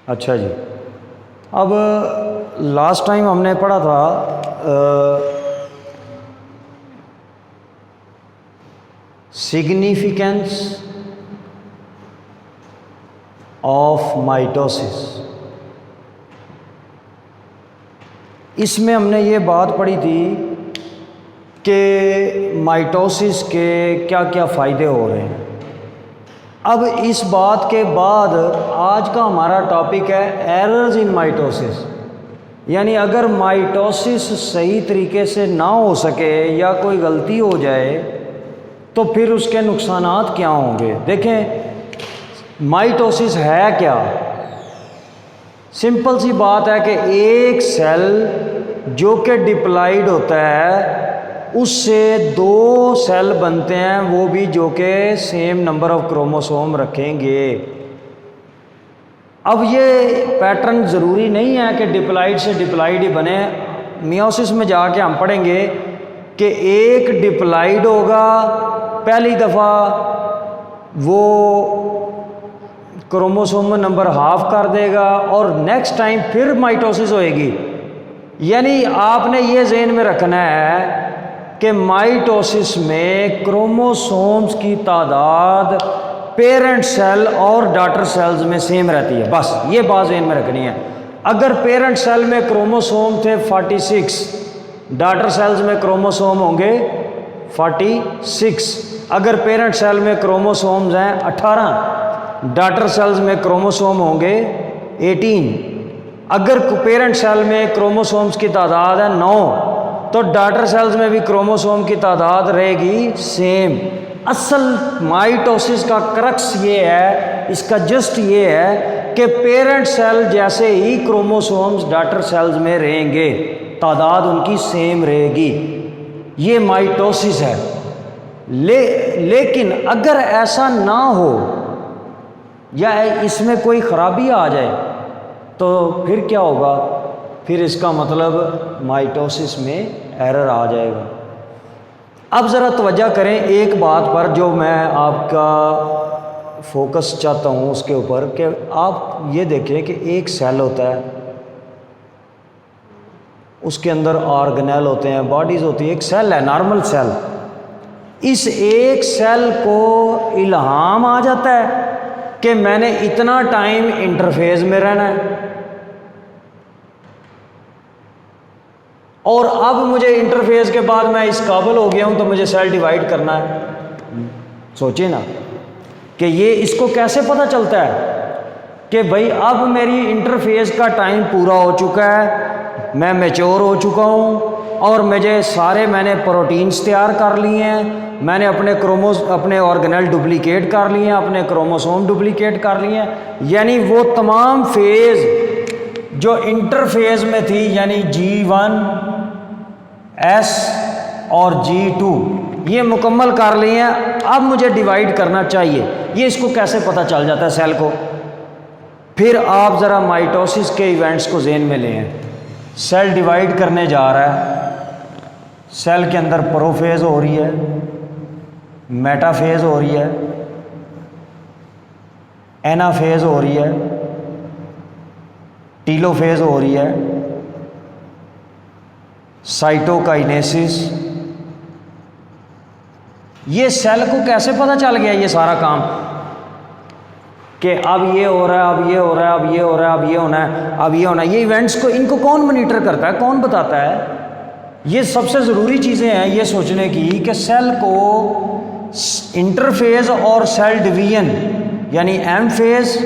اچھا جی، اب last time ہم نے پڑھا تھا سگنیفیکینس آف مائٹوسس۔ اس میں ہم نے یہ بات پڑھی تھی کہ مائٹوسس کے کیا کیا فائدے ہو رہے ہیں۔ اب اس بات کے بعد آج کا ہمارا ٹاپک ہے ایررز ان مائٹوسس، یعنی اگر مائٹوسس صحیح طریقے سے نہ ہو سکے یا کوئی غلطی ہو جائے تو پھر اس کے نقصانات کیا ہوں گے۔ دیکھیں مائٹوسس ہے کیا؟ سمپل سی بات ہے کہ ایک سیل جو کہ ڈپلائڈ ہوتا ہے اس سے دو سیل بنتے ہیں، وہ بھی جو کہ سیم نمبر آف کروموسوم رکھیں گے۔ اب یہ پیٹرن ضروری نہیں ہے کہ ڈپلائڈ سے ڈپلائڈ ہی بنے۔ میوسس میں جا کے ہم پڑھیں گے کہ ایک ڈپلائڈ ہوگا، پہلی دفعہ وہ کروموسوم نمبر ہاف کر دے گا اور نیکسٹ ٹائم پھر مائٹوسس ہوئے گی۔ یعنی آپ نے یہ ذہن میں رکھنا ہے کہ مائٹوسس میں کروموسومز کی تعداد پیرنٹ سیل اور ڈاٹر سیلز میں سیم رہتی ہے، بس یہ بات ذہن میں رکھنی ہے۔ اگر پیرنٹ سیل میں کروموسوم تھے 46، ڈاٹر سیلز میں کروموسوم ہوں گے 46۔ اگر پیرنٹ سیل میں کروموسومز ہیں 18، ڈاٹر سیلز میں کروموسوم ہوں گے 18۔ اگر پیرنٹ سیل میں کروموسومز کی تعداد ہے 9 تو ڈاٹر سیلز میں بھی کروموسوم کی تعداد رہے گی سیم۔ اصل مائٹوسس کا کرکس یہ ہے، اس کا جسٹ یہ ہے کہ پیرنٹ سیل جیسے ہی کروموسومز ڈاٹر سیلز میں رہیں گے، تعداد ان کی سیم رہے گی، یہ مائٹوسس ہے۔ لیکن اگر ایسا نہ ہو یا اس میں کوئی خرابی آ جائے تو پھر کیا ہوگا؟ پھر اس کا مطلب مائٹوسس میں ایرر آ جائے گا۔ اب ذرا توجہ کریں ایک بات پر جو میں آپ کا فوکس چاہتا ہوں اس کے اوپر، کہ آپ یہ دیکھیں کہ ایک سیل ہوتا ہے، اس کے اندر آرگنیل ہوتے ہیں، باڈیز ہوتی ہے، ایک سیل ہے نارمل سیل۔ اس ایک سیل کو الہام آ جاتا ہے کہ میں نے اتنا ٹائم انٹرفیز میں رہنا ہے اور اب مجھے انٹرفیز کے بعد میں اس قابل ہو گیا ہوں تو مجھے سیل ڈیوائڈ کرنا ہے۔ سوچیں نا کہ یہ اس کو کیسے پتہ چلتا ہے کہ بھئی اب میری انٹرفیز کا ٹائم پورا ہو چکا ہے، میں میچور ہو چکا ہوں اور میں نے پروٹینز تیار کر لیے ہیں، میں نے اپنے آرگنیل ڈپلیکیٹ کر لیے ہیں، اپنے کروموسوم ڈپلیکیٹ کر لیے ہیں، یعنی وہ تمام فیز جو انٹرفیز میں تھی، یعنی G1 S اور G2 یہ مکمل کر لیے ہیں۔ اب مجھے ڈیوائڈ کرنا چاہیے۔ یہ اس کو کیسے پتہ چل جاتا ہے سیل کو؟ پھر آپ ذرا مائٹوسس کے ایونٹس کو ذہن میں لیں۔ سیل ڈیوائڈ کرنے جا رہا ہے، سیل کے اندر پروفیز ہو رہی ہے، میٹا فیز ہو رہی ہے، اینا فیز ہو رہی ہے، ٹیلو فیز ہو رہی ہے، سائٹوکائنیسس۔ یہ سیل کو کیسے پتہ چل گیا یہ سارا کام کہ اب یہ ہو رہا ہے، اب یہ ہو رہا ہے، اب یہ ہو رہا ہے، اب یہ ہونا ہے، اب یہ ہونا ہے؟ یہ ایونٹس کو ان کو کون مانیٹر کرتا ہے، کون بتاتا ہے؟ یہ سب سے ضروری چیزیں ہیں یہ سوچنے کی کہ سیل کو انٹرفیز اور سیل ڈویژن یعنی ایم فیز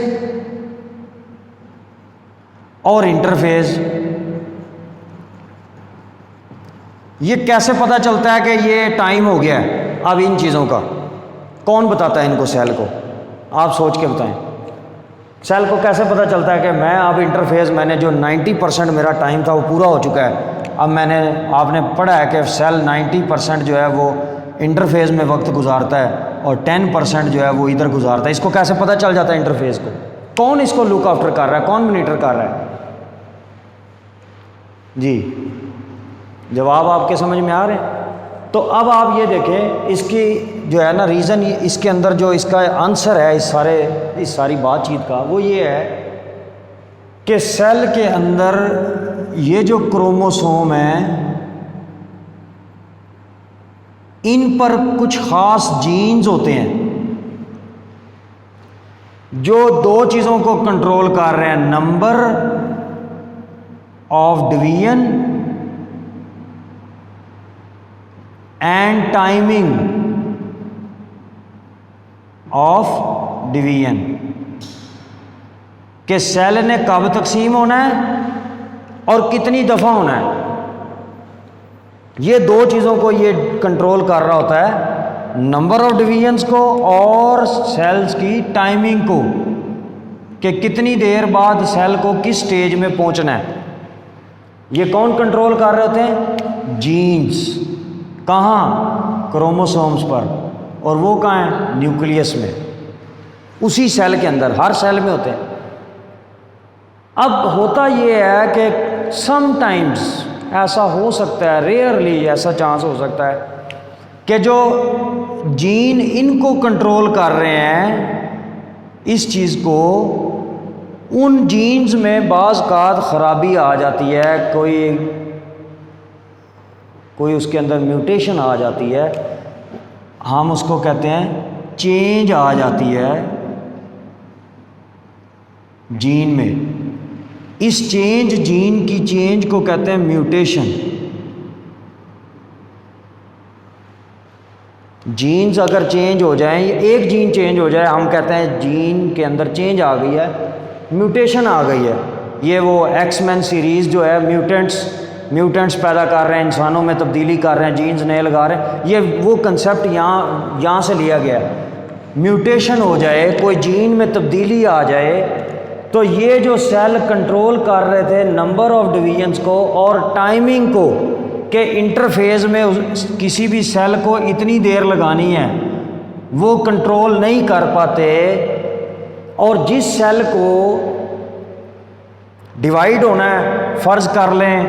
اور انٹرفیز، یہ کیسے پتہ چلتا ہے کہ یہ ٹائم ہو گیا ہے؟ اب ان چیزوں کا کون بتاتا ہے ان کو؟ سیل کو۔ آپ سوچ کے بتائیں سیل کو کیسے پتہ چلتا ہے کہ میں اب انٹرفیز، میں نے جو 90% میرا ٹائم تھا وہ پورا ہو چکا ہے، اب آپ نے پڑھا ہے کہ سیل 90% جو ہے وہ انٹرفیز میں وقت گزارتا ہے اور 10% جو ہے وہ ادھر گزارتا ہے۔ اس کو کیسے پتہ چل جاتا ہے انٹرفیز کو؟ کون اس کو لک آفٹر کر رہا ہے، کون مانیٹر کر رہا ہے؟ جی جواب آپ کے سمجھ میں آ رہے ہیں؟ تو اب آپ یہ دیکھیں اس کی جو ہے نا ریزن، اس کے اندر جو اس کا آنسر ہے اس ساری بات چیت کا، وہ یہ ہے کہ سیل کے اندر یہ جو کروموسوم ہیں ان پر کچھ خاص جینز ہوتے ہیں جو دو چیزوں کو کنٹرول کر رہے ہیں، number of division and timing of division, کہ سیل نے کب تقسیم ہونا ہے اور کتنی دفعہ ہونا ہے. یہ دو چیزوں کو یہ کنٹرول کر رہا ہوتا ہے، نمبر آف ڈویژنس کو اور سیلز کی ٹائمنگ کو، کہ کتنی دیر بعد سیل کو کس سٹیج میں پہنچنا ہے. یہ کون کنٹرول کر رہے ہوتے ہیں؟ جینز. کہاں؟ کروموسومز پر. اور وہ کہاں ہیں؟ نیوکلیس میں، اسی سیل کے اندر، ہر سیل میں ہوتے ہیں. اب ہوتا یہ ہے کہ سم ٹائمز ایسا ہو سکتا ہے، ریئرلی ایسا چانس ہو سکتا ہے کہ جو جین ان کو کنٹرول کر رہے ہیں اس چیز کو، ان جینز میں بعض اوقات خرابی آ جاتی ہے، کوئی اس کے اندر میوٹیشن آ جاتی ہے، ہم اس کو کہتے ہیں چینج آ جاتی ہے جین میں. اس چینج، جین کی چینج کو کہتے ہیں میوٹیشن. جینز اگر چینج ہو جائیں، ایک جین چینج ہو جائے، ہم کہتے ہیں جین کے اندر چینج آ گئی ہے، میوٹیشن آ گئی ہے. یہ وہ ایکس مین سیریز جو ہے، میوٹنٹس پیدا کر رہے ہیں، انسانوں میں تبدیلی کر رہے ہیں، جینز نئے لگا رہے ہیں، یہ وہ کنسیپٹ یہاں سے لیا گیا ہے. میوٹیشن ہو جائے، کوئی جین میں تبدیلی آ جائے، تو یہ جو سیل کنٹرول کر رہے تھے نمبر آف ڈویژنس کو اور ٹائمنگ کو، کہ انٹرفیز میں کسی بھی سیل کو اتنی دیر لگانی ہے، وہ کنٹرول نہیں کر پاتے. اور جس سیل کو ڈیوائیڈ ہونا ہے، فرض کر لیں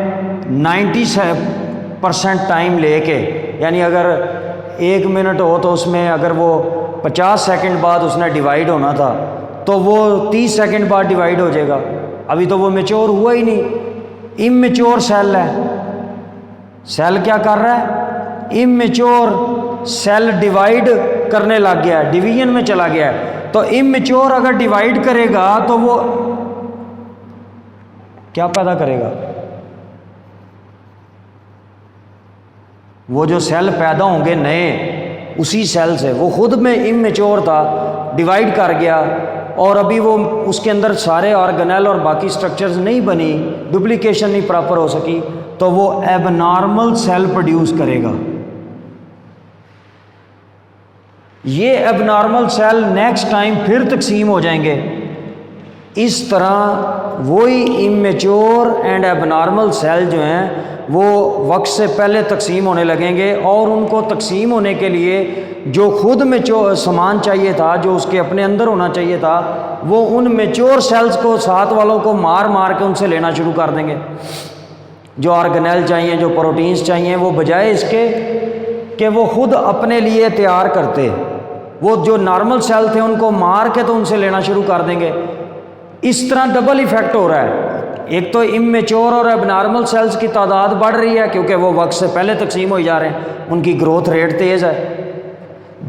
90% ٹائم لے کے، یعنی اگر 1 منٹ ہو تو اس میں اگر وہ 50 سیکنڈ بعد اس نے ڈیوائیڈ ہونا تھا تو وہ 30 سیکنڈ بعد ڈیوائیڈ ہو جائے گا. ابھی تو وہ میچور ہوا ہی نہیں، امیچور سیل ہے. سیل کیا کر رہا ہے؟ امیچور سیل ڈیوائیڈ کرنے لگ گیا ہے، ڈویژن میں چلا گیا ہے. تو امیچور اگر ڈیوائیڈ کرے گا تو وہ کیا پیدا کرے گا؟ وہ جو سیل پیدا ہوں گے نئے اسی سیل سے، وہ خود میں امیچور تھا، ڈیوائیڈ کر گیا، اور ابھی وہ اس کے اندر سارے آرگنیل اور باقی سٹرکچرز نہیں بنی، ڈپلیکیشن نہیں پراپر ہو سکی، تو وہ ایب نارمل سیل پروڈیوس کرے گا. یہ ایب نارمل سیل نیکسٹ ٹائم پھر تقسیم ہو جائیں گے. اس طرح وہی امیچور اینڈ ایب نارمل سیل جو ہیں وہ وقت سے پہلے تقسیم ہونے لگیں گے، اور ان کو تقسیم ہونے کے لیے جو خود میں سامان چاہیے تھا، جو اس کے اپنے اندر ہونا چاہیے تھا، وہ ان میچور سیلز کو، ساتھ والوں کو مار کے ان سے لینا شروع کر دیں گے. جو آرگنیل چاہیے، جو پروٹینز چاہیے، وہ بجائے اس کے کہ وہ خود اپنے لیے تیار کرتے، وہ جو نارمل سیل تھے ان کو مار کے تو ان سے لینا شروع کر دیں گے. اس طرح ڈبل ایفیکٹ ہو رہا ہے. ایک تو امیچور اور ایب نارمل سیلز کی تعداد بڑھ رہی ہے کیونکہ وہ وقت سے پہلے تقسیم ہوئی جا رہے ہیں، ان کی گروتھ ریٹ تیز ہے.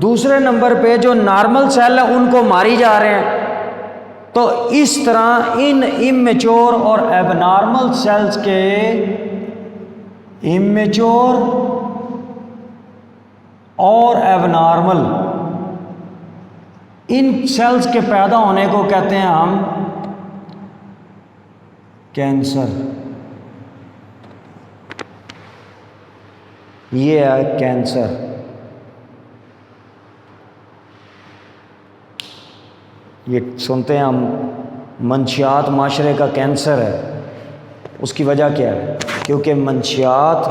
دوسرے نمبر پہ جو نارمل سیل ہے ان کو ماری جا رہے ہیں. تو اس طرح ان امیچور اور ایب نارمل سیلز کے، امیچور اور ایب نارمل، ان سیلز کے پیدا ہونے کو کہتے ہیں ہم کینسر. یہ ہے کینسر. یہ سنتے ہیں ہم منشیات معاشرے کا کینسر ہے. اس کی وجہ کیا ہے؟ کیونکہ منشیات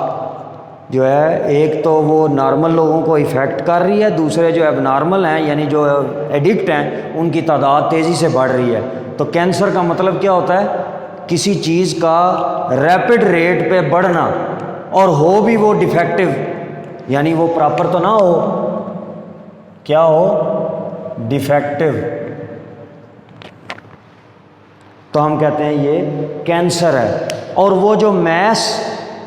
جو ہے ایک تو وہ نارمل لوگوں کو ایفیکٹ کر رہی ہے، دوسرے جو ایب نارمل ہیں یعنی جو ایڈکٹ ہیں ان کی تعداد تیزی سے بڑھ رہی ہے. تو کینسر کا مطلب کیا ہوتا ہے؟ کسی چیز کا ریپڈ ریٹ پہ بڑھنا، اور ہو بھی وہ ڈیفیکٹو، یعنی وہ پراپر تو نہ ہو، کیا ہو؟ ڈیفیکٹو. تو ہم کہتے ہیں یہ کینسر ہے. اور وہ جو میس،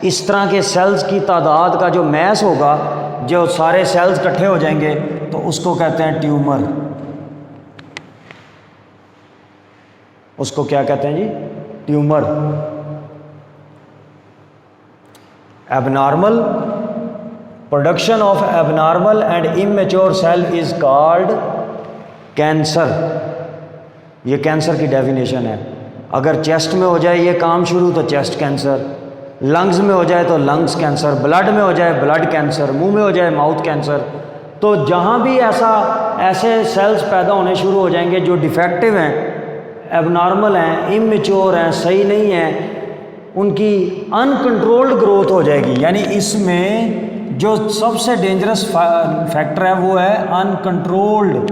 اس طرح کے سیلز کی تعداد کا جو میس ہوگا، جو سارے سیلز اکٹھے ہو جائیں گے، تو اس کو کہتے ہیں ٹیومر. اس کو کیا کہتے ہیں جی؟ Tumour. Abnormal production of abnormal and immature cell is called cancer. یہ کینسر کی ڈیفینیشن ہے. اگر چیسٹ میں ہو جائے یہ کام شروع تو چیسٹ کینسر، لنگز میں ہو جائے تو لنگز کینسر، بلڈ میں ہو جائے بلڈ کینسر، منہ میں ہو جائے ماؤتھ کینسر. تو جہاں بھی ایسے سیلز پیدا ہونے شروع ہو جائیں گے جو ڈیفیکٹو ہیں، ایب نارمل ہیں، اممیچور ہیں، صحیح نہیں ہیں، ان کی ان کنٹرولڈ گروتھ ہو جائے گی. یعنی اس میں جو سب سے ڈینجرس فیکٹر ہے وہ ہے ان کنٹرولڈ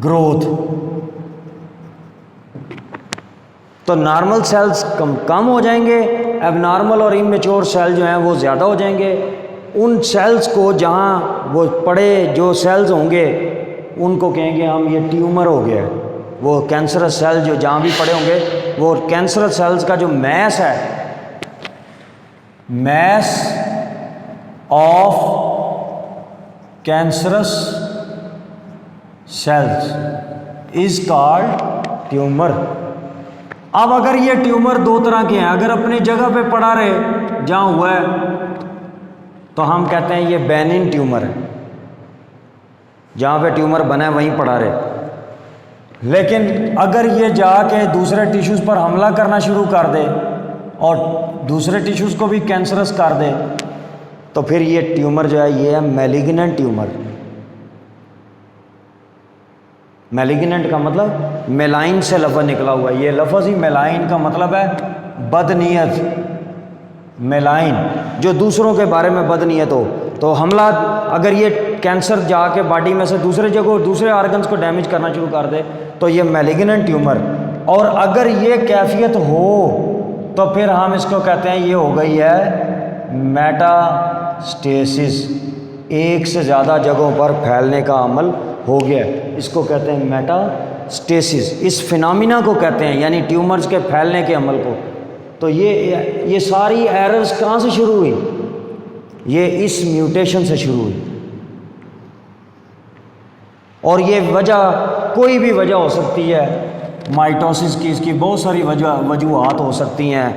گروتھ. تو نارمل سیلز کم ہو جائیں گے، ایب نارمل اور امیچور سیل جو ہیں وہ زیادہ ہو جائیں گے. ان سیلز کو جہاں وہ پڑے جو سیلز ہوں گے ان کو کہیں گے ہم یہ ٹیومر ہو گیا ہے. وہ کینسرس سیل جو جہاں بھی پڑے ہوں گے، وہ کینسرس سیلز کا جو میس ہے، mass of cancerous cells is called tumour. اب اگر یہ ٹیومر دو طرح کے ہیں، اگر اپنی جگہ پہ پڑا رہے جہاں ہوا ہے تو ہم کہتے ہیں یہ بینین ٹیومر ہے، جہاں پہ ٹیومر بنا ہے وہیں پڑا رہے. لیکن اگر یہ جا کے دوسرے ٹیشوز پر حملہ کرنا شروع کر دے اور دوسرے ٹیشوز کو بھی کینسرس کر دے تو پھر یہ ٹیومر جو ہے یہ ہے میلیگننٹ ٹیومر. میلیگننٹ کا مطلب میلائن سے لفظ نکلا ہوا ہے. یہ لفظ ہی میلائن کا مطلب ہے بدنیت. میلائن جو دوسروں کے بارے میں بدنیت ہو. تو حملہ اگر یہ کینسر جا کے باڈی میں سے دوسرے جگہ دوسرے آرگنز کو ڈیمیج کرنا شروع کر دے تو یہ میلیگننٹ ٹیومر. اور اگر یہ کیفیت ہو تو پھر ہم اس کو کہتے ہیں یہ ہو گئی ہے میٹاسٹیسس. ایک سے زیادہ جگہوں پر پھیلنے کا عمل ہو گیا ہے، اس کو کہتے ہیں میٹاسٹیسس. اس فنامنا کو کہتے ہیں، یعنی ٹیومرز کے پھیلنے کے عمل کو. تو یہ ساری ایررز کہاں سے شروع ہوئی؟ یہ اس میوٹیشن سے شروع ہوئی. اور یہ وجہ کوئی بھی وجہ ہو سکتی ہے مائٹوسس کی، اس کی بہت ساری وجوہات ہو سکتی ہیں.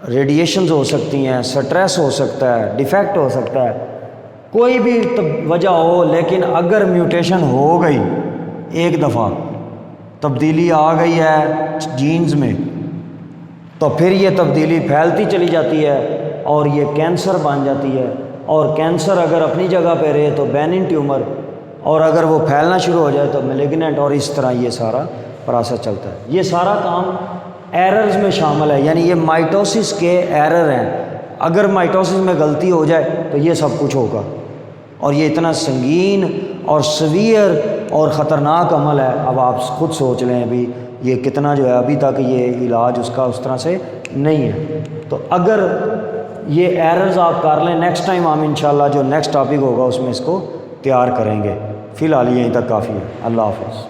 ریڈیشنز ہو سکتی ہیں، سٹریس ہو سکتا ہے، ڈیفیکٹ ہو سکتا ہے، کوئی بھی وجہ ہو. لیکن اگر میوٹیشن ہو گئی، ایک دفعہ تبدیلی آ گئی ہے جینز میں، تو پھر یہ تبدیلی پھیلتی چلی جاتی ہے اور یہ کینسر بن جاتی ہے. اور کینسر اگر اپنی جگہ پہ رہے تو بینین ٹیومر، اور اگر وہ پھیلنا شروع ہو جائے تو میلیگننٹ. اور اس طرح یہ سارا پروسیس چلتا ہے. یہ سارا کام ایررز میں شامل ہے، یعنی یہ مائٹوسس کے ایرر ہیں. اگر مائٹوسس میں غلطی ہو جائے تو یہ سب کچھ ہوگا. اور یہ اتنا سنگین اور سویئر اور خطرناک عمل ہے. اب آپ خود سوچ لیں ابھی یہ کتنا جو ہے ابھی تک یہ علاج اس کا اس طرح سے نہیں ہے. تو اگر یہ ایررز آپ کر لیں، نیکسٹ ٹائم ہم انشاءاللہ جو نیکسٹ ٹاپک ہوگا اس میں اس کو تیار کریں گے. فی الحال یہیں تک کافی ہے. اللہ حافظ.